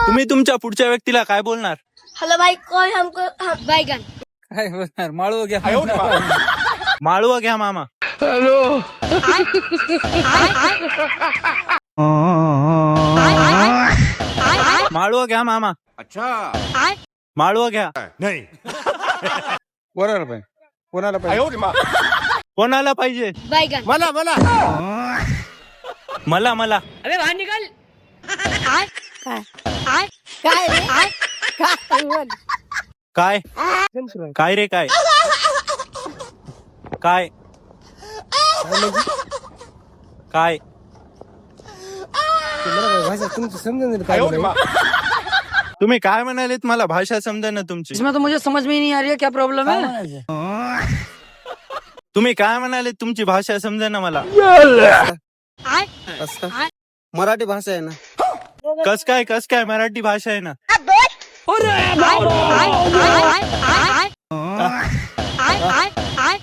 तुम्ही तुमच्या पुढच्या व्यक्तीला काय बोलणार? हेलो भाई, कोई हमको बैगन। काय बोलणार? माळव घ्या. माळव घ्या मामा. माळव घ्या मामा. अच्छा माळव घ्या. नहीं कोणाला पाहिजे? कोणाला पाहिजे? कोणाला पाहिजे? बैगन। मला मला मला मला. अबे बाहर निकल। काय रे? काय काय रे काय काय काय भाषा तुमची समजून काय तुम्ही काय म्हणालेत? मला भाषा समजा ना तुमची. इसमें तो मुझे समझ में ही नहीं आ रही है क्या प्रॉब्लम है। तुम्ही काय म्हणालेत? तुमची भाषा समजा ना मला. मराठी भाषा आहे ना. कस काय मराठी भाषा आहे ना.